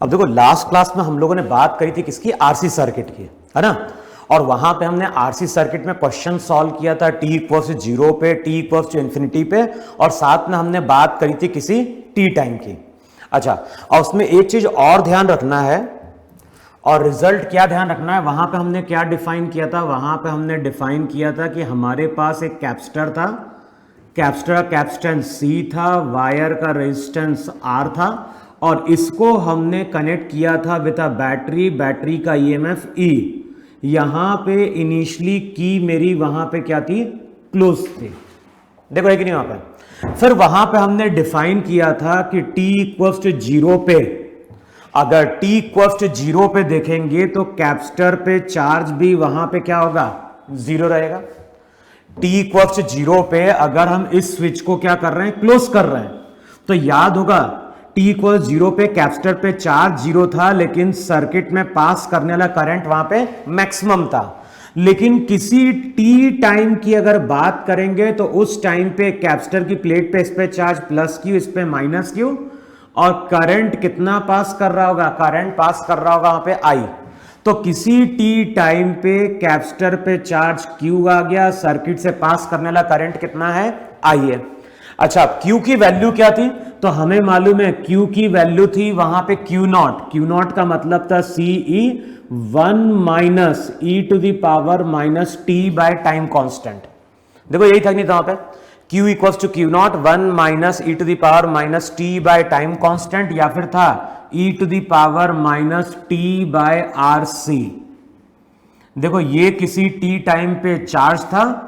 अब देखो last class में हम लोगों ने बात करी थी किसकी, आरसी सर्किट की, है ना। और वहां पे हमने आरसी सर्किट में क्वेश्चन सॉल्व किया था टी इक्वल्स टू 0 पे, टी इक्वल्स टू इन्फिनिटी पे, और साथ में हमने बात करी थी किसी टी टाइम की। अच्छा, और उसमें एक चीज और ध्यान रखना है, और रिजल्ट क्या ध्यान रखना है, वहां पे हमने क्या डिफाइन किया था, वहां पे हमने डिफाइन किया था कि हमारे पास एक कैपेसिटर था, कैपेसिटर का कैपेसिटेंस C था, वायर का रेजिस्टेंस R था, और इसको हमने कनेक्ट किया था विद अ बैटरी, बैटरी का EMF E। यहां पे इनिशियली की मेरी वहां पे क्या थी, क्लोज थी, देखो है कि नहीं वहां पे। फिर वहां पे हमने डिफाइन किया था कि t इक्वल्स टू 0 पे, अगर t इक्वल्स टू 0 पे देखेंगे तो कैपेसिटर पे चार्ज भी वहां पे क्या होगा, 0 रहेगा। t इक्वल्स टू 0 पे अगर हम इस स्विच को क्या कर रहे हैं, क्लोज कर रहे हैं, तो याद होगा t इक्वल 0 पे कैपेसिटर पे चार्ज 0 था, लेकिन सर्किट में पास करने वाला करंट वहां पे मैक्सिमम था। लेकिन किसी t टाइम की अगर बात करेंगे तो उस टाइम पे कैपेसिटर की प्लेट पे इस पे चार्ज प्लस क्यू, इस पे माइनस क्यू, और करंट कितना पास कर रहा होगा, करंट पास कर रहा होगा वहां पे I। तो किसी t टाइम पे कैपेसिटर पे चार्ज Q आ गया, सर्किट से पास करने वाला करंट कितना है, I है। अच्छा, Q की वैल्यू क्या थी, तो हमें मालूम है Q की वैल्यू थी वहां पे Q नॉट का मतलब था CE 1 minus e to the power minus t by time constant. देखो यही था, नहीं था वहां पे Q equals to Q nought 1 minus e to the power minus t by time constant, या फिर था e to the power minus t by R C. देखो ये किसी टी टाइम पे चार्ज था,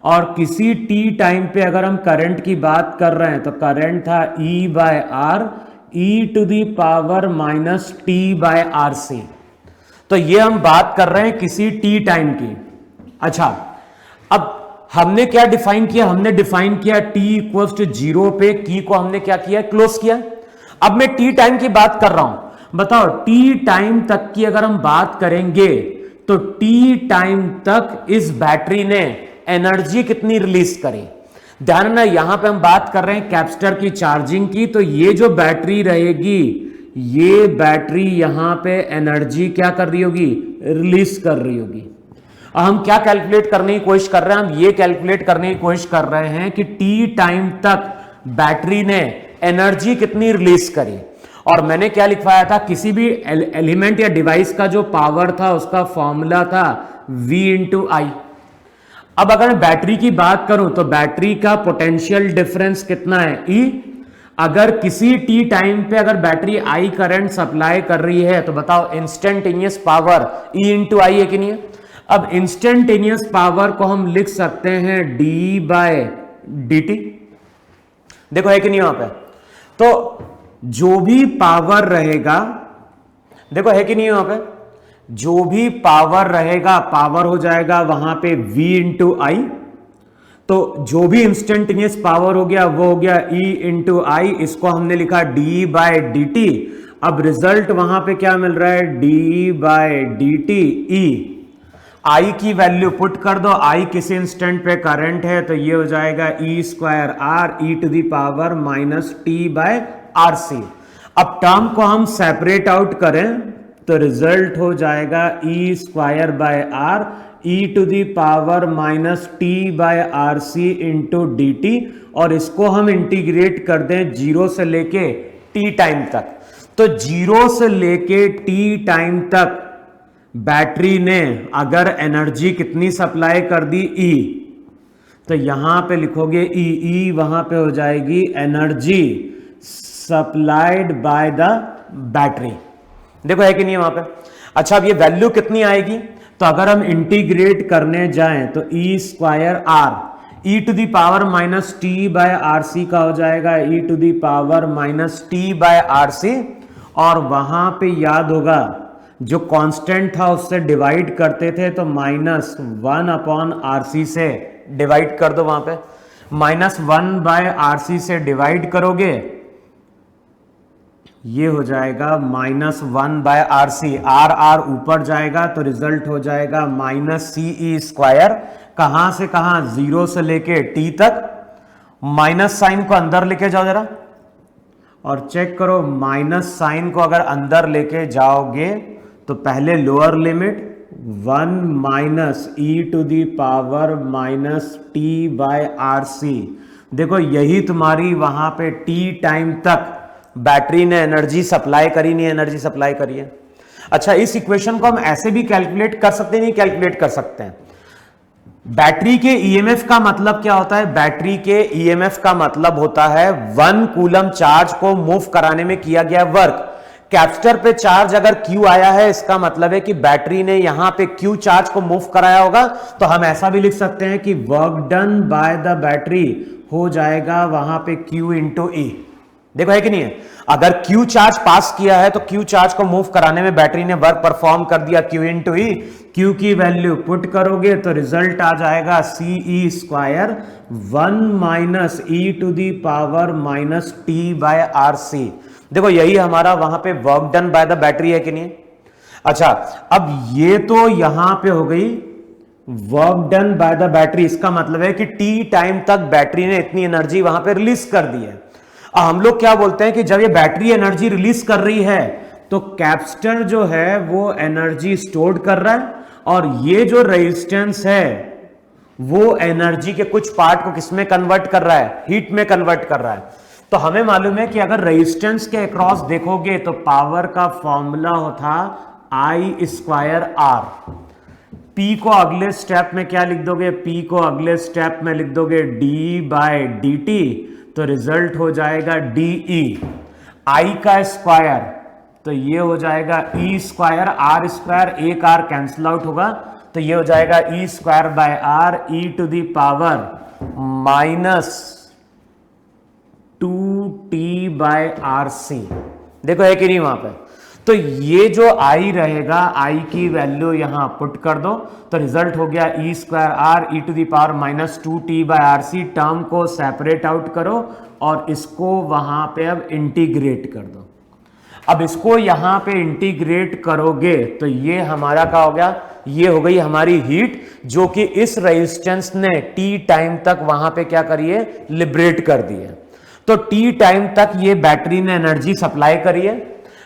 और किसी टी टाइम पे अगर हम करंट की बात कर रहे हैं तो करंट था E by are, e to the power minus t by are C. तो ये हम बात कर रहे हैं किसी टी टाइम की। अच्छा, अब हमने क्या डिफाइन किया, हमने डिफाइन किया t इक्वल्स टू 0 पे की को हमने क्या किया, क्लोज किया। अब मैं टी टाइम की बात कर रहा हूं, बताओ टी टाइम तक की अगर हम बात करेंगे तो टी टाइम तक इस बैटरी ने एनर्जी कितनी रिलीज करी। ध्यान ना, यहां पे हम बात कर रहे हैं कैपेसिटर की चार्जिंग की, तो ये जो बैटरी रहेगी, ये बैटरी यहां पे एनर्जी क्या कर रही होगी, रिलीज कर रही होगी। हम क्या कैलकुलेट करने की कोशिश कर रहे हैं, हम ये कैलकुलेट करने की कोशिश कर रहे हैं कि टी टाइम तक बैटरी ने एनर्जी कितनी रिलीज करी। और मैंने क्या लिखवाया था, किसी भी एलिमेंट या डिवाइस का जो पावर था उसका फॉर्मूला था V इंटू आई। अब अगर मैं बैटरी की बात करूं तो बैटरी का पोटेंशियल डिफरेंस कितना है, E। अगर किसी टी टाइम पे अगर बैटरी I करंट सप्लाई कर रही है तो बताओ इंस्टेंटेनियस पावर E इंटू आई है कि नहीं है। अब इंस्टेंटेनियस पावर को हम लिख सकते हैं d बाय डी टी, देखो है कि नहीं वहां पे। तो जो भी पावर रहेगा, देखो है कि नहीं वहां पे, जो भी पावर रहेगा पावर हो जाएगा वहां पे v इंटू आई। तो जो भी इंस्टेंटेनियस पावर हो गया वो हो गया E इंटू आई, इसको हमने लिखा d बाय डी टी। अब रिजल्ट वहां पे क्या मिल रहा है, d by d t e. I की वैल्यू पुट कर दो, आई किसी इंस्टेंट पे करंट है, तो ये हो जाएगा e square are e to the power minus t by R C. अब टर्म को हम सेपरेट आउट करें तो रिजल्ट हो जाएगा e square by are e to the power minus t by are c into d t, और इसको हम इंटीग्रेट कर दें 0 से लेके टी टाइम तक। तो 0 से लेके टी टाइम तक बैटरी ने अगर एनर्जी कितनी सप्लाई कर दी, E, तो यहां पे लिखोगे E वहां पे हो जाएगी energy supplied by the battery. देखो है कि नहीं वहां पे। अच्छा, अब ये वैल्यू कितनी आएगी, तो अगर हम इंटीग्रेट करने जाएं तो E square are e to the power minus t by R C का हो जाएगा e to the power minus t by are c, और वहां पे याद होगा जो कांस्टेंट था उससे डिवाइड करते थे, तो माइनस 1 अपॉन आर सी से डिवाइड कर दो, वहां पे माइनस 1 बाय आर सी से डिवाइड करोगे, ये हो जाएगा minus 1 by are C, R R ऊपर जाएगा तो रिजल्ट हो जाएगा माइनस सी ई स्क्वायर। कहां से कहां, 0 से लेके टी तक, माइनस साइन को अंदर लेके जाओ जरा, और चेक करो माइनस साइन को अगर अंदर लेके जाओगे तो पहले lower limit 1 minus e to the power minus t by R C. देखो यही तुम्हारी वहां पे टी टाइम तक बैटरी ने एनर्जी सप्लाई करी, नहीं एनर्जी सप्लाई करी है। अच्छा, इस इक्वेशन को हम ऐसे भी कैलकुलेट कर सकते हैं, नहीं कैलकुलेट कर सकते हैं। बैटरी के ईएमएफ का मतलब क्या होता है? बैटरी के ईएमएफ का मतलब होता है 1 कूलम चार्ज को मूव कराने में किया गया वर्क। कैपेसिटर पे चार्ज अगर Q आया है, इसका मतलब है कि बैटरी ने यहां पे Q चार्ज को मूव कराया होगा। तो हम ऐसा भी लिख सकते हैं कि work done by the battery हो जाएगा वहां पे Q इंटू ई। देखो है कि नहीं है? अगर Q चार्ज पास किया है तो Q चार्ज को मूव कराने में बैटरी ने वर्क परफॉर्म कर दिया, Q इंटू ई। Q की वैल्यू पुट करोगे तो रिजल्ट आ जाएगा CE square 1 minus e to the power minus t by R C. देखो यही हमारा वहां पे work done by the battery है कि नहीं? अच्छा, अब ये तो यहां पे हो गई work done by the battery. इसका मतलब है कि टी टाइम तक बैटरी ने इतनी एनर्जी वहां पे रिलीज कर दी है। हम लोग क्या बोलते हैं कि जब ये बैटरी एनर्जी रिलीज कर रही है तो कैपेसिटर जो है वो एनर्जी स्टोर कर रहा है, और ये जो रेजिस्टेंस है वो एनर्जी के कुछ पार्ट को किसमें कन्वर्ट कर रहा है? हीट में कन्वर्ट कर रहा है। तो हमें मालूम है कि अगर रेजिस्टेंस के अक्रॉस देखोगे तो पावर का फॉर्मूला होता I स्क्वायर आर। P को अगले स्टेप में क्या लिख दोगे? P को अगले स्टेप में लिख दोगे d बाय डी टी, तो रिजल्ट हो जाएगा DE। I का स्क्वायर तो ये हो जाएगा E स्क्वायर, R स्क्वायर, एक R कैंसिल आउट होगा तो ये हो जाएगा E square by R e to the power minus 2t by R C. देखो है कि नहीं वहां पे? तो ये जो I रहेगा, I की वैल्यू यहां पुट कर दो तो रिजल्ट हो गया E square are e to the power minus 2t by are C. Term को सेपरेट आउट करो और इसको वहां पे अब इंटीग्रेट कर दो। अब इसको यहां पे इंटीग्रेट करोगे तो ये हमारा क्या हो गया? ये हो गई हमारी हीट, जो कि इस रेजिस्टेंस ने टी टाइम तक वहां पे क्या करी है? लिबरेट कर दी है। तो टी टाइम तक ये बैटरी ने एनर्जी सप्लाई करी है।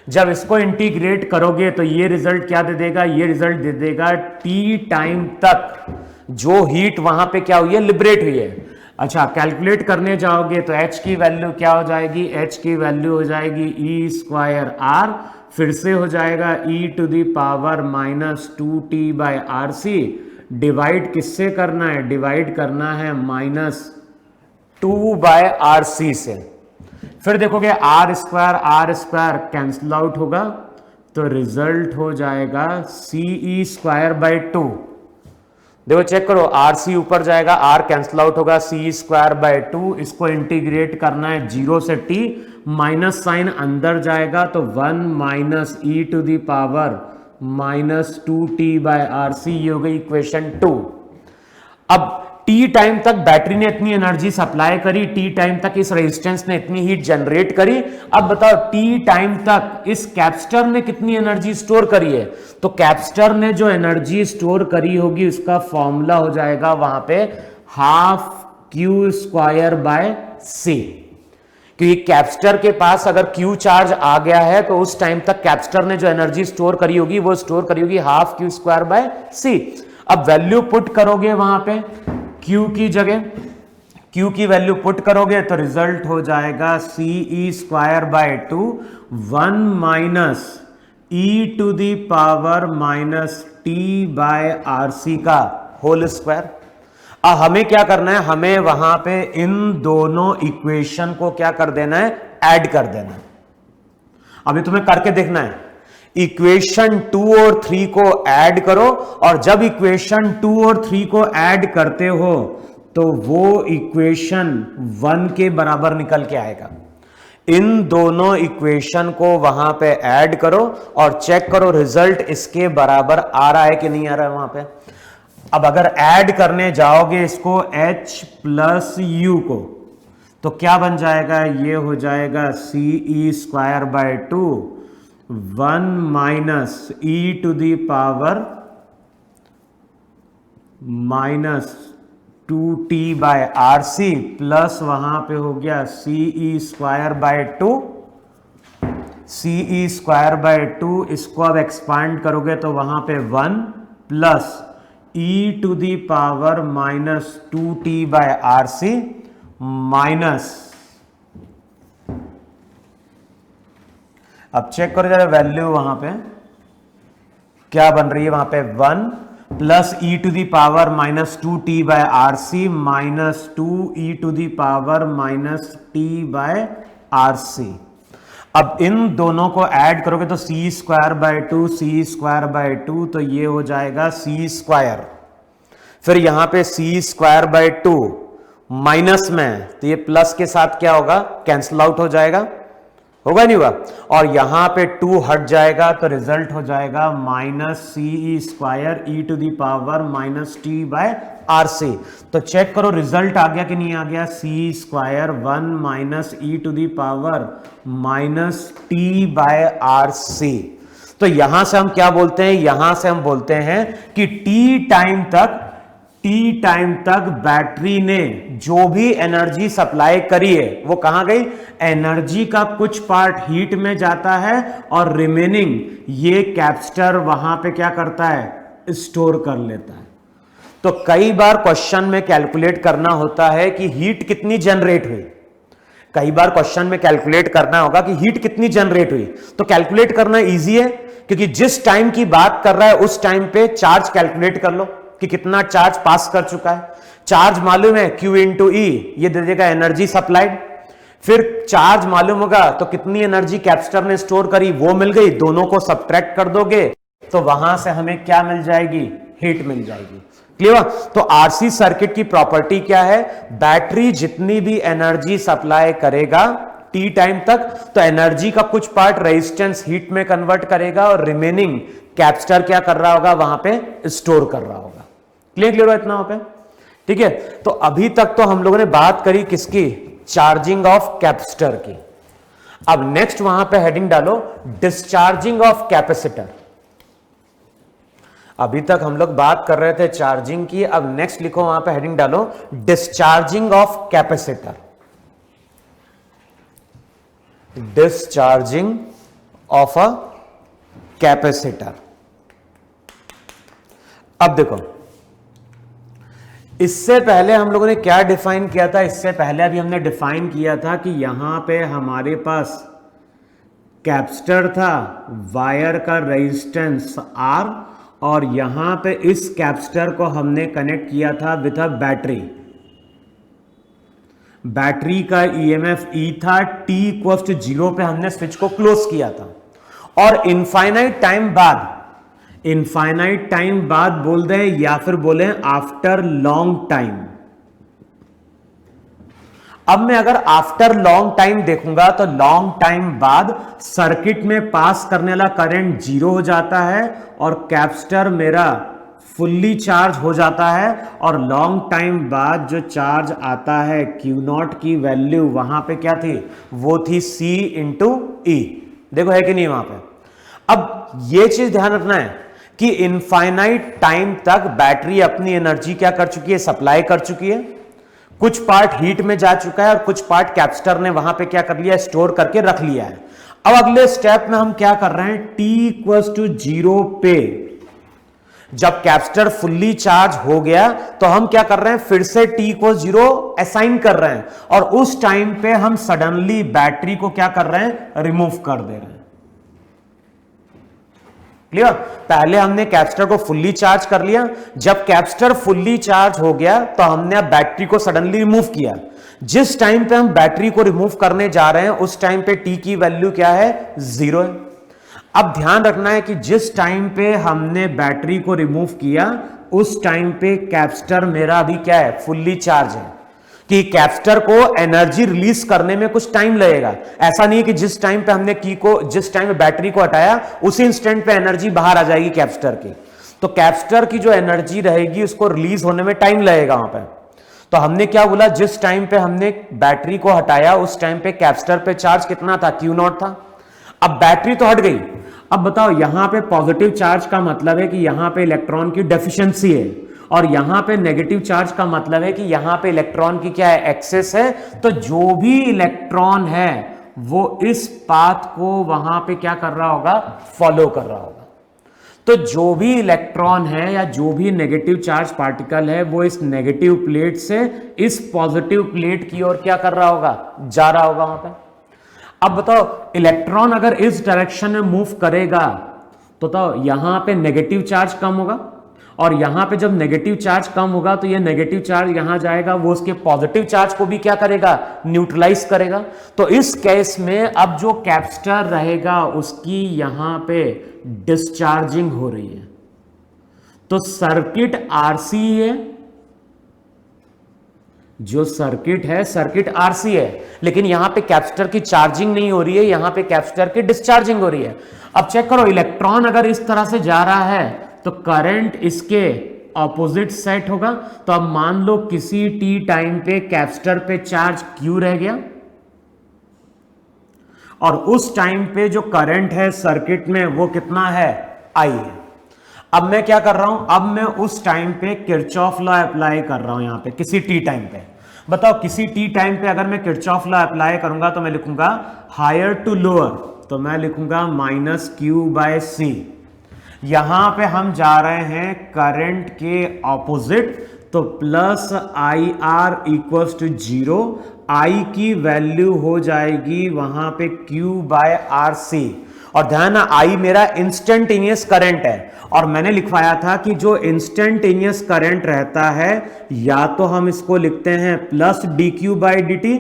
जब इसको इंटीग्रेट करोगे तो ये रिजल्ट क्या दे देगा? ये रिजल्ट दे देगा टी टाइम तक जो हीट वहां पे क्या हुई है? लिबरेट हुई है। अच्छा, कैलकुलेट करने जाओगे तो H की वैल्यू क्या हो जाएगी? H की वैल्यू हो जाएगी E स्क्वायर आर, फिर से हो जाएगा E to the power minus 2t by are C. Divide किससे करना है? डिवाइड करना है माइनस 2 बाय आर सी से। फिर देखोगे R स्क्वायर कैंसिल आउट होगा तो रिजल्ट हो जाएगा CE स्क्वायर बाय 2। देखो चेक करो, आर सी ऊपर जाएगा, आर कैंसिल आउट होगा, सी स्क्वायर बाय 2। इसको इंटीग्रेट करना है 0 से t, माइनस साइन अंदर जाएगा तो 1 minus e to the power minus 2t by are C. ये हो गई इक्वेशन 2। अब टी टाइम तक बैटरी ने इतनी एनर्जी सप्लाई करी, टी टाइम तक इस रेजिस्टेंस ने इतनी हीट जनरेट करी। अब बताओ टी टाइम तक इस कैपेसिटर ने कितनी एनर्जी स्टोर करी है? तो कैपेसिटर ने जो एनर्जी स्टोर करी होगी उसका फॉर्मूला हो जाएगा वहां पे half Q square by C। क्योंकि कैपेसिटर के पास अगर Q चार्ज आ गया है तो उस टाइम तक कैपेसिटर ने जो एनर्जी स्टोर करी होगी वो स्टोर करी होगी half Q square by C। अब वैल्यू पुट करोगे वहां पे Q की जगह, Q की वैल्यू पुट करोगे तो रिजल्ट हो जाएगा CE square by 2 1 minus e to the power minus t by R C का होल स्क्वायर। अब हमें क्या करना है? हमें वहां पे इन दोनों इक्वेशन को क्या कर देना है? ऐड कर देना है। अभी तुम्हें करके देखना है। इक्वेशन 2 और 3 को ऐड करो, और जब इक्वेशन 2 और 3 को ऐड करते हो तो वो इक्वेशन 1 के बराबर निकल के आएगा। इन दोनों इक्वेशन को वहां पे ऐड करो और चेक करो रिजल्ट इसके बराबर आ रहा है कि नहीं आ रहा है वहां पे। अब अगर ऐड करने जाओगे इसको H प्लस यू को तो क्या बन जाएगा? ये हो जाएगा CE square by 2 1 minus e to the power minus 2t by are C plus वहां पे हो गया CE square by 2 C square by 2, इसको अब एक्सपांड करोगे तो वहां पे 1 plus e to the power minus 2t by are C minus, अब चेक करो जरा वैल्यू वहां पे क्या बन रही है, वहां पे 1 plus e to the power minus 2t by are C minus 2 e to the power minus t by R C. अब इन दोनों को ऐड करोगे तो C square by 2 C square by 2, तो ये हो जाएगा सी स्क्वायर, फिर यहां पे सी स्क्वायर बाय 2 माइनस में, तो ये प्लस के साथ क्या होगा, कैंसिल आउट हो जाएगा, होगा नहीं हुआ, और यहां पे 2 हट जाएगा तो रिजल्ट हो जाएगा minus C square e to the power minus t by are C. तो चेक करो रिजल्ट आ गया कि नहीं आ गया, C square 1 minus e to the power minus t by are C. तो यहां से हम क्या बोलते हैं, यहां से हम बोलते हैं कि टी टाइम तक बैटरी ने जो भी एनर्जी सप्लाई करी है वो कहां गई, एनर्जी का कुछ पार्ट हीट में जाता है और रिमेनिंग ये कैपेसिटर वहां पे क्या करता है, स्टोर कर लेता है। तो कई बार क्वेश्चन में कैलकुलेट करना होता है कि हीट कितनी जनरेट हुई, कई बार क्वेश्चन में कैलकुलेट करना होगा कि हीट कितनी जनरेट हुई। तो कैलकुलेट करना इजी है क्योंकि जिस टाइम की बात कर रहा है उस टाइम पे चार्ज कैलकुलेट कर लो कि कितना चार्ज पास कर चुका है। चार्ज मालूम है Q इंटू ई, ये दे देगा एनर्जी सप्लाइड, फिर चार्ज मालूम होगा तो कितनी एनर्जी कैपेसिटर ने स्टोर करी वो मिल गई, दोनों को सब्ट्रैक्ट कर दोगे तो वहां से हमें क्या मिल जाएगी, हीट मिल जाएगी। क्लियर। तो आरसी सर्किट की प्रॉपर्टी क्या है, बैटरी जितनी भी एनर्जी सप्लाई करेगा टी टाइम तक, तो एनर्जी का कुछ पार्ट रेजिस्टेंस हीट में कन्वर्ट करेगा और रिमेनिंग कैपेसिटर क्या कर रहा होगा, वहां पे स्टोर कर रहा होगा। क्लियर हो इतना वहां पे, ठीक है। तो अभी तक तो हम लोगों ने बात करी किसकी, चार्जिंग ऑफ कैपेसिटर की। अब नेक्स्ट वहां पे हेडिंग डालो डिस्चार्जिंग ऑफ कैपेसिटर। अभी तक हम लोग बात कर रहे थे चार्जिंग की, अब नेक्स्ट लिखो वहां पे हेडिंग डालो discharging of capacitor. Discharging of a capacitor. अब देखो इससे पहले हम लोगों ने क्या डिफाइन किया था, इससे पहले अभी हमने डिफाइन किया था कि यहां पे हमारे पास कैपेसिटर था, वायर का रेजिस्टेंस R, और यहां पे इस कैपेसिटर को हमने कनेक्ट किया था विथ अ बैटरी। बैटरी का ईएमएफ E था, t इक्वल्स टू 0 पे हमने स्विच को क्लोज किया था, और इनफाइनाइट टाइम बाद बोल दे या फिर बोले आफ्टर लॉन्ग टाइम। अब मैं अगर आफ्टर लॉन्ग टाइम देखूंगा तो लॉन्ग टाइम बाद सर्किट में पास करने वाला करंट 0 हो जाता है और कैपेसिटर मेरा फुल्ली चार्ज हो जाता है, और लॉन्ग टाइम बाद जो चार्ज आता है Q0 की वैल्यू वहां पे क्या थी, वो थी C इंटू ई। देखो है कि नहीं वहां पे। अब ये चीज ध्यान रखना है कि इनफाइनाइट टाइम तक बैटरी अपनी एनर्जी क्या कर चुकी है, सप्लाई कर चुकी है, कुछ पार्ट हीट में जा चुका है और कुछ पार्ट कैपेसिटर ने वहां पे क्या कर लिया, स्टोर करके रख लिया है। अब अगले स्टेप में हम क्या कर रहे हैं, t इक्वल्स टू 0 पे जब कैपेसिटर फुल्ली चार्ज हो गया तो हम क्या कर रहे हैं, फिर से t इक्वल्स 0 असाइन कर रहे हैं, और उस टाइम पे हम सडनली बैटरी को क्या कर रहे हैं, रिमूव कर दे रहे हैं। क्लियर। पहले हमने कैपेसिटर को फुल्ली चार्ज कर लिया, जब कैपेसिटर फुल्ली चार्ज हो गया तो हमने अब बैटरी को सडनली रिमूव किया। जिस टाइम पे हम बैटरी को रिमूव करने जा रहे हैं उस टाइम पे t की वैल्यू क्या है, 0 है। अब ध्यान रखना है कि जिस टाइम पे हमने बैटरी को रिमूव किया उस टाइम पे कैपेसिटर मेरा अभी क्या है, फुल्ली चार्ज है, कि कैपेसिटर को एनर्जी रिलीज करने में कुछ टाइम लगेगा। ऐसा नहीं है कि जिस टाइम पे हमने जिस टाइम पे बैटरी को हटाया उसी इंस्टेंट पे एनर्जी बाहर आ जाएगी कैपेसिटर की। तो कैपेसिटर की जो एनर्जी रहेगी उसको रिलीज होने में टाइम लगेगा वहां पे। तो हमने क्या बोला, जिस टाइम पे हमने बैटरी को हटाया उस टाइम पे कैपेसिटर पे चार्ज कितना था, Q0 था। अब बैटरी तो हट गई, अब बताओ यहां पे पॉजिटिव चार्ज का मतलब है कि यहां पे इलेक्ट्रॉन की डेफिशिएंसी है, और यहां पे नेगेटिव चार्ज का मतलब है कि यहां पे इलेक्ट्रॉन की क्या है, एक्सेस है। तो जो भी इलेक्ट्रॉन है वो इस पाथ को वहां पे क्या कर रहा होगा, फॉलो कर रहा होगा। तो जो भी इलेक्ट्रॉन है या जो भी नेगेटिव चार्ज पार्टिकल है वो इस नेगेटिव प्लेट से इस पॉजिटिव प्लेट की ओर क्या कर रहा होगा, जा रहा होगा वहां पे। अब बताओ इलेक्ट्रॉन अगर इस डायरेक्शन में मूव करेगा तो यहां पे नेगेटिव चार्ज कम होगा, और यहां पे जब नेगेटिव चार्ज कम होगा तो ये नेगेटिव चार्ज यहां जाएगा, वो उसके पॉजिटिव चार्ज को भी क्या करेगा, न्यूट्रलाइज करेगा। तो इस केस में अब जो कैपेसिटर रहेगा उसकी यहां पे डिस्चार्जिंग हो रही है। तो सर्किट आरसी है, जो सर्किट है सर्किट आरसी है, लेकिन यहां पे कैपेसिटर की चार्जिंग नहीं हो रही है, यहां पे कैपेसिटर की डिस्चार्जिंग हो रही है। अब चेक करो, इलेक्ट्रॉन अगर इस तरह से जा रहा है तो करंट इसके ऑपोजिट सेट होगा। तो अब मान लो किसी टी टाइम पे कैपेसिटर पे चार्ज क्यू रह गया, और उस टाइम पे जो करंट है सर्किट में वो कितना है, आई है। अब मैं क्या कर रहा हूं, अब मैं उस टाइम पे किरचॉफ लॉ अप्लाई कर रहा हूं यहां पे किसी टी टाइम पे। बताओ किसी टी टाइम पे अगर मैं किरचॉफ लॉ अप्लाई करूंगा तो मैं लिखूंगा हायर टू लोअर, तो मैं लिखूंगा -Q/C। यहां पे हम जा रहे हैं करंट के ऑपोजिट, तो +IR = 0, I की वैल्यू हो जाएगी वहां पे Q/RC। और ध्यान है I मेरा इंस्टेंटेनियस करंट है, और मैंने लिखवाया था कि जो इंस्टेंटेनियस करंट रहता है या तो हम इसको लिखते हैं +dQ/dt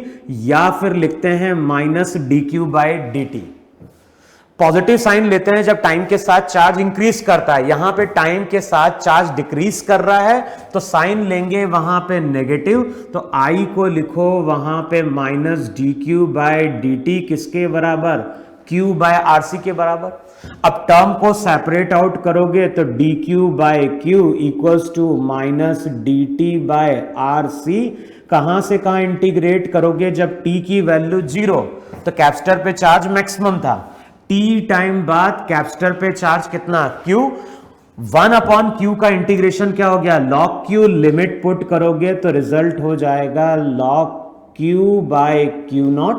या फिर लिखते हैं -dQ/dt। पॉजिटिव साइन लेते हैं जब टाइम के साथ चार्ज इंक्रीज करता है, यहां पे टाइम के साथ चार्ज डिक्रीज कर रहा है तो साइन लेंगे वहां पे नेगेटिव, तो I को लिखो वहां पे -dQ/dt किसके बराबर, Q/RC के बराबर। अब टर्म को सेपरेट आउट करोगे तो dQ/Q = -dt/RC। कहां से कहां इंटीग्रेट करोगे, जब t की वैल्यू 0 तो कैपेसिटर पे चार्ज मैक्सिमम था, t टाइम बाद कैपेसिटर पे चार्ज कितना, Q। 1/Q का इंटीग्रेशन क्या हो गया, log Q। लिमिट पुट करोगे तो रिजल्ट हो जाएगा log Q/Q0,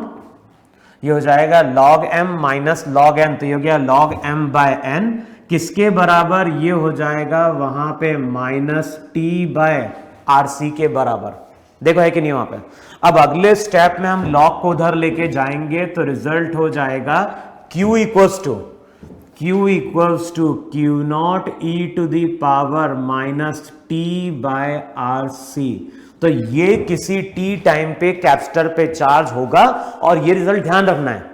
ये हो जाएगा log m - log n, तो ये हो गया log m/n किसके बराबर, ये हो जाएगा वहां पे -t/RC के बराबर। देखो है कि नहीं वहां पे। अब अगले स्टेप में हम log को उधर लेके जाएंगे तो रिजल्ट हो जाएगा Q = Q0 e⁻ -t/RC। तो ये किसी टी टाइम पे कैपेसिटर पे चार्ज होगा, और ये रिजल्ट ध्यान रखना है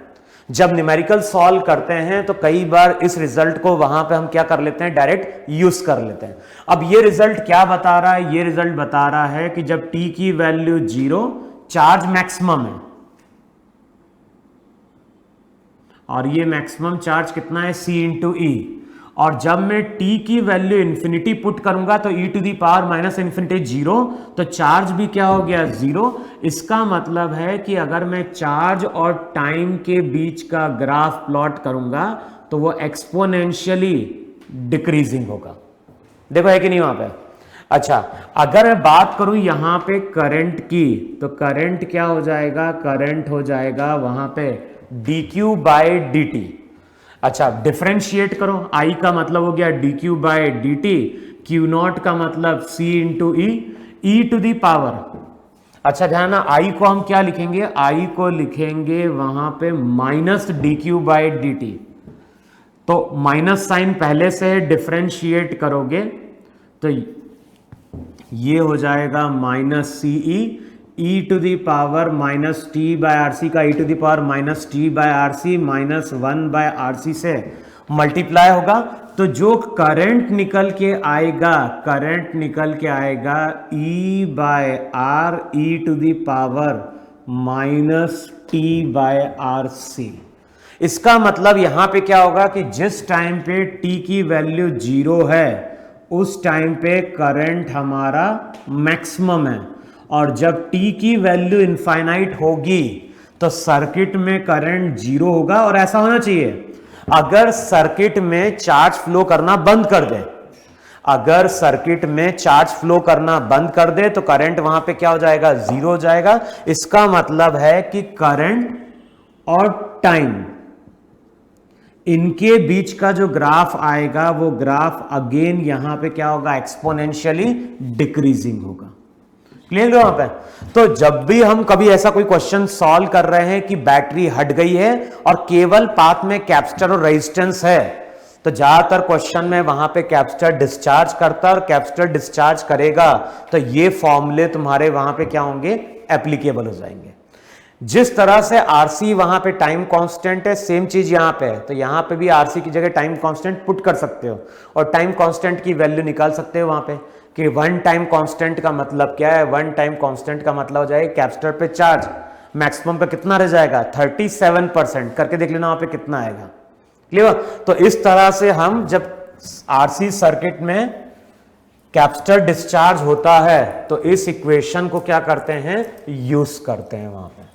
जब न्यूमेरिकल सॉल्व करते हैं तो कई बार इस रिजल्ट को वहां पे हम क्या कर लेते हैं, डायरेक्ट यूज कर लेते हैं। अब ये रिजल्ट क्या बता रहा है, ये रिजल्ट बता रहा है कि जब टी की वैल्यू 0 चार्ज मैक्सिमम है, और ये मैक्सिमम चार्ज कितना है, C × E। और जब मैं t की वैल्यू इंफिनिटी पुट करूंगा तो e⁻∞ 0, तो चार्ज भी क्या हो गया, 0। इसका मतलब है कि अगर मैं चार्ज और टाइम के बीच का ग्राफ प्लॉट करूंगा तो वो एक्सपोनेंशियली डिक्रीजिंग होगा। देखो है कि नहीं वहां पे। अच्छा, अगर मैं बात करूं यहां पे करंट की, तो करंट क्या हो जाएगा, करंट हो जाएगा वहां पे dQ/dt। अच्छा, डिफरेंशिएट करो, I का मतलब हो गया dQ/dt, Q0 का मतलब C × e⁻। अच्छा ध्यान ना, I को हम क्या लिखेंगे, I को लिखेंगे वहां पे -dQ/dt। तो माइनस साइन पहले से डिफरेंशिएट करोगे तो ये हो जाएगा -CE e⁻ -t/RC का e⁻ -t/RC -1/RC से मल्टीप्लाई होगा। तो जो करंट निकल के आएगा, करंट निकल के आएगा E/R e⁻−t/RC। इसका मतलब यहां पे क्या होगा कि जिस टाइम पे t की वैल्यू 0 है उस टाइम पे करंट हमारा मैक्सिमम है, और जब t की वैल्यू इनफाइनाइट होगी तो सर्किट में करंट 0 होगा। और ऐसा होना चाहिए, अगर सर्किट में चार्ज फ्लो करना बंद कर दे, अगर सर्किट में चार्ज फ्लो करना बंद कर दे तो करंट वहां पे क्या हो जाएगा, 0 हो जाएगा। इसका मतलब है कि करंट और टाइम, इनके बीच का जो ग्राफ आएगा वो ग्राफ अगेन यहां पे क्या होगा, एक्सपोनेंशियली डिक्रीजिंग होगा। क्लियर है वहां पे? तो जब भी हम कभी ऐसा कोई क्वेश्चन सॉल्व कर रहे हैं कि बैटरी हट गई है और केवल पाथ में कैपेसिटर और रेजिस्टेंस है, तो ज्यादातर क्वेश्चन में वहां पे कैपेसिटर डिस्चार्ज करता है, और कैपेसिटर डिस्चार्ज करेगा तो ये फॉर्मूले तुम्हारे वहां पे क्या होंगे, एप्लीकेबल हो जाएंगे। जिस तरह से आरसी वहां पे टाइम कांस्टेंट है, सेम चीज यहां पे है, तो यहां पे भी आरसी की जगह टाइम कांस्टेंट पुट कर सकते हो और टाइम कांस्टेंट की वैल्यू निकाल सकते हो वहां पे कि वन टाइम कांस्टेंट का मतलब क्या है। वन टाइम कांस्टेंट का मतलब हो जाएगा कैपेसिटर पे चार्ज मैक्सिमम पे कितना रह जाएगा, 37%। करके देख लेना वहां पे कितना आएगा। क्लियर? तो इस तरह से हम जब आरसी सर्किट में कैपेसिटर डिस्चार्ज होता है तो इस इक्वेशन को क्या करते हैं, यूज करते हैं वहां पे।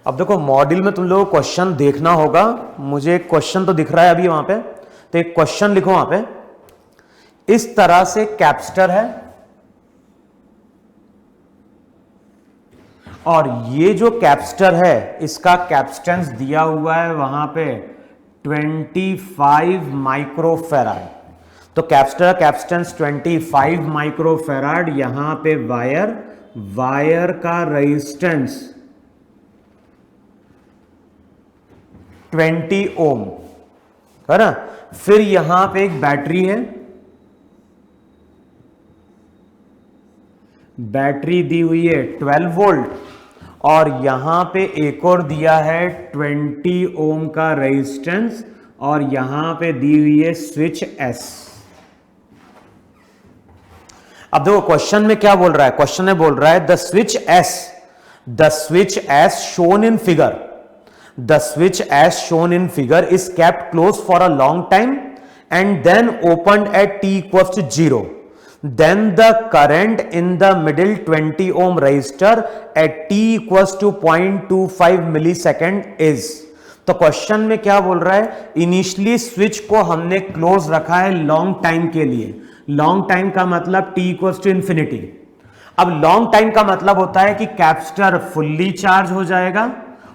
अब देखो मॉड्यूल में तुम लोगों को क्वेश्चन देखना होगा, मुझे एक क्वेश्चन तो दिख रहा है अभी वहां पे, तो एक क्वेश्चन लिखो वहां पे। इस तरह से कैपेसिटर है और ये जो कैपेसिटर है इसका कैपेसिटेंस दिया हुआ है वहां पे 25 माइक्रोफेराड। तो कैपेसिटर कैपेसिटेंस 25 माइक्रोफेराड, यहां पे वायर का रेजिस्टेंस 20 ओम है ना। फिर यहां पे एक बैटरी है, बैटरी दी हुई है 12 वोल्ट, और यहां पे एक और दिया है 20 ओम का रेजिस्टेंस, और यहां पे दी हुई है स्विच एस। अब देखो क्वेश्चन में क्या बोल रहा है, क्वेश्चन में बोल रहा है the switch as shown in figure, the switch as shown in figure is kept closed for a long time and then opened at t equals to 0. Then the current in the middle 20 ohm resistor at t equals to 0.25 millisecond is. तो question में क्या बोल रहा है, initially switch को हमने close रखा है लॉन्ग टाइम के लिए। लॉन्ग टाइम का मतलब t इक्वल्स टू इंफिनिटी। अब लॉन्ग टाइम का मतलब होता है कि कैपेसिटर फुल्ली चार्ज हो जाएगा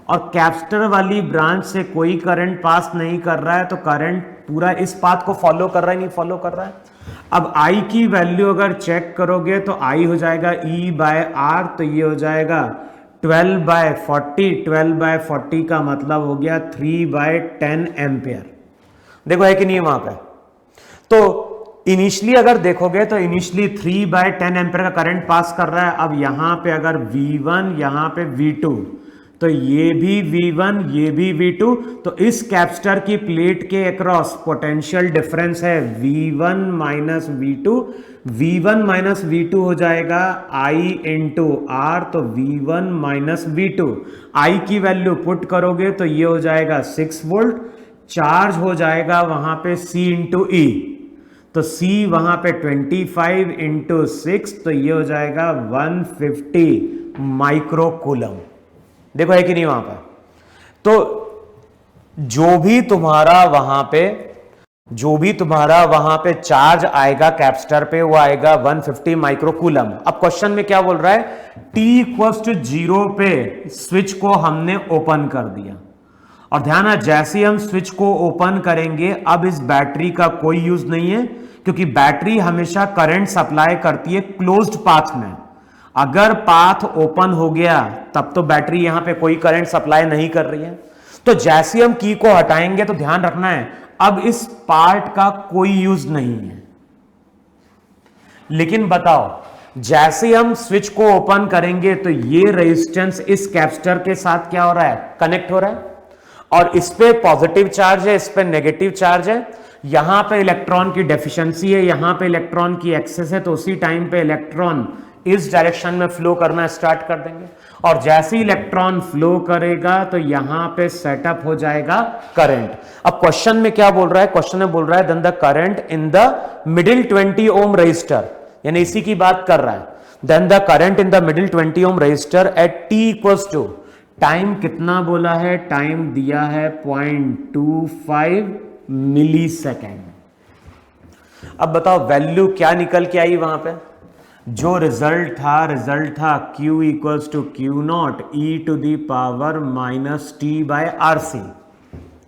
और कैपेसिटर वाली ब्रांच से कोई करंट पास नहीं कर रहा है, तो करंट पूरा इस पाथ को फॉलो कर रहा है, नहीं फॉलो कर रहा है। अब I की वैल्यू अगर चेक करोगे तो I हो जाएगा E बाय R, तो ये हो जाएगा 12/40। 12/40 का मतलब हो गया 3/10 एम्पियर। देखो है कि नहीं वहां पे? तो इनिशियली अगर देखोगे तो इनिशियली 3/10 एम्पियर का करंट पास कर रहा है। अब यहां पे अगर V1, यहां पे V2, तो ये भी V1 ये भी V2, तो इस कैपेसिटर की प्लेट के अक्रॉस पोटेंशियल डिफरेंस है V1 minus V2। V1 minus V2 हो जाएगा I इंटू R, तो V1 माइनस V2। I की वैल्यू पुट करोगे तो ये हो जाएगा 6 वोल्ट, चार्ज हो जाएगा वहां पे C इंटू E, तो C वहां पे 25 इंटू 6, तो ये हो जाएगा 150 माइक्रोकूलम। देखो है कि नहीं वहां पर? तो जो भी तुम्हारा वहां पे चार्ज आएगा कैपेसिटर पे वो आएगा 150 माइक्रोकूलम। अब क्वेश्चन में क्या बोल रहा है, t इक्वल्स टू 0 पे स्विच को हमने ओपन कर दिया, और ध्यान है जैसे हम स्विच को ओपन करेंगे अब इस बैटरी का कोई यूज नहीं है, क्योंकि बैटरी हमेशा करंट सप्लाई करती है क्लोज्ड पाथ में। अगर पाथ ओपन हो गया तब तो बैटरी यहां पे कोई करंट सप्लाई नहीं कर रही है। तो जैसे हम की को हटाएंगे तो ध्यान रखना है अब इस पार्ट का कोई यूज नहीं है। लेकिन बताओ जैसे हम स्विच को ओपन करेंगे तो ये रेजिस्टेंस इस कैपेसिटर के साथ क्या हो रहा है, कनेक्ट हो रहा है, और इस पे पॉजिटिव चार्ज है, इस पे नेगेटिव चार्ज है। यहां पे इलेक्ट्रॉन की डेफिशिएंसी है, यहां पे इलेक्ट्रॉन की एक्सेस है, तो उसी टाइम पे इलेक्ट्रॉन इस डायरेक्शन में फ्लो करना स्टार्ट कर देंगे, और जैसे ही इलेक्ट्रॉन फ्लो करेगा तो यहां पे सेटअप हो जाएगा करंट। अब क्वेश्चन में क्या बोल रहा है, क्वेश्चन में बोल रहा है then the current in the middle 20 ohm resistor, यानी इसी की बात कर रहा है। Then the current in the middle 20 ohm resistor at t equals to, time कितना बोला है, टाइम दिया है 0.25 मिली सेकेंड। अब बताओ वैल्यू क्या निकल के आई वहां पे, जो रिजल्ट था Q equals to Q naught e to the power minus t by are C,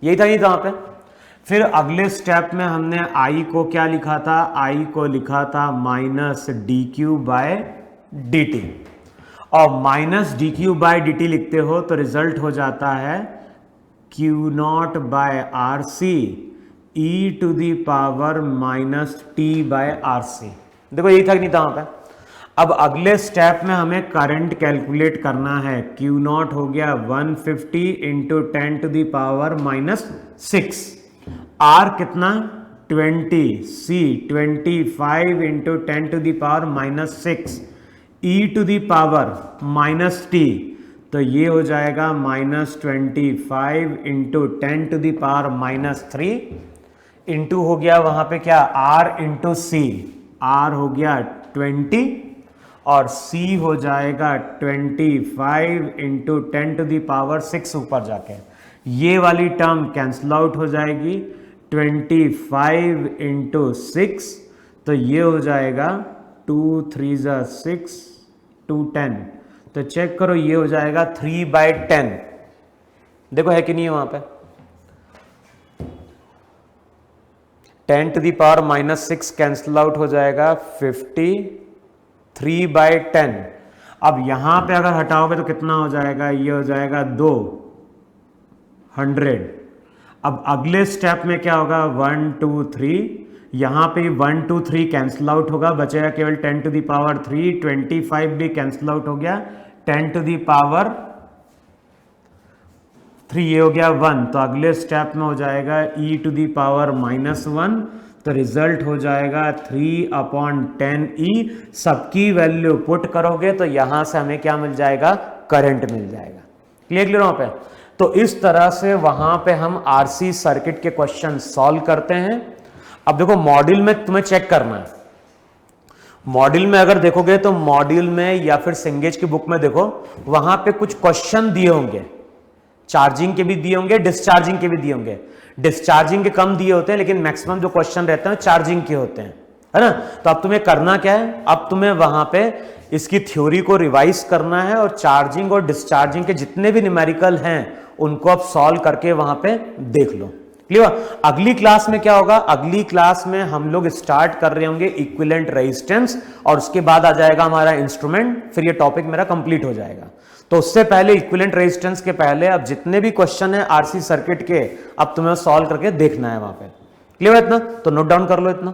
यही था ये वहां पे। फिर अगले स्टेप में हमने I को क्या लिखा था, I को लिखा था minus d q by d t, और minus d q by d t लिखते हो तो रिजल्ट हो जाता है Q naught by are C e to the power minus t by R C. देखो यही था कि नहीं था वहां पे। अब अगले स्टेप में हमें करंट कैलकुलेट करना है, क्यू नॉट हो गया 150 into 10 to the power minus 6, R कितना 20, C 25 into 10 to the power minus 6, e to the power minus t, तो ये हो जाएगा minus 25 into 10 to the power minus 3, into हो गया वहां पे क्या आर इंटू सी, आर हो गया 20 और C हो जाएगा 25 इंटू 10 टू दी पावर 6 ऊपर जाके, ये वाली टर्म कैंसल आउट हो जाएगी 25 इंटू 6, तो ये हो जाएगा 2 3 ज़ा 6 2 10, तो चेक करो ये हो जाएगा 3/10। देखो है कि नहीं है वहां पे, 10 to the power minus 6 cancel out हो जाएगा 50, 3/10। अब यहां पे अगर हटाओगे तो कितना हो जाएगा, ये हो जाएगा 200। अब अगले स्टेप में क्या होगा 1 2 3, यहां पे 1 2 3 कैंसल आउट होगा, बचेगा केवल 10 टू दी पावर 3, 25 भी कैंसल आउट हो गया, 10 टू दी पावर 3 ये हो गया 1, तो अगले स्टेप में हो जाएगा e to the power minus 1, तो रिजल्ट हो जाएगा 3/10e। सबकी वैल्यू पुट करोगे तो यहां से हमें क्या मिल जाएगा, करंट मिल जाएगा। क्लियर वहां पे। तो इस तरह से वहां पे हम आरसी सर्किट के क्वेश्चन सॉल्व करते हैं। अब देखो मॉड्यूल में तुम्हें चेक करना है, मॉड्यूल में अगर देखोगे तो मॉड्यूल में या फिर सिंगेज की बुक में देखो, वहां पे कुछ क्वेश्चन दिए होंगे, चार्जिंग के भी दिए होंगे, डिस्चार्जिंग के भी दिए होंगे। डिस्चार्जिंग के कम दिए होते हैं, लेकिन मैक्सिमम जो क्वेश्चन रहते हैं चार्जिंग के होते हैं, है ना। तो अब तुम्हें करना क्या है, अब तुम्हें वहां पे इसकी थ्योरी को रिवाइज करना है और चार्जिंग और डिस्चार्जिंग के जितने भी न्यूमेरिकल हैं उनको अब सॉल्व करके वहां पे देख लो। क्लियर। अगली क्लास में क्या होगा, अगली क्लास में हम लोग स्टार्ट कर रहे होंगे इक्विवेलेंट रेजिस्टेंस, और उसके बाद आ जाएगा हमारा इंस्ट्रूमेंट, फिर ये टॉपिक मेरा कंप्लीट हो जाएगा। तो उससे पहले इक्विवेलेंट रेजिस्टेंस के पहले अब जितने भी क्वेश्चन है आरसी सर्किट के, अब तुम्हें सॉल्व करके देखना है वहां पे। क्लियर है इतना, तो नोट डाउन कर लो इतना।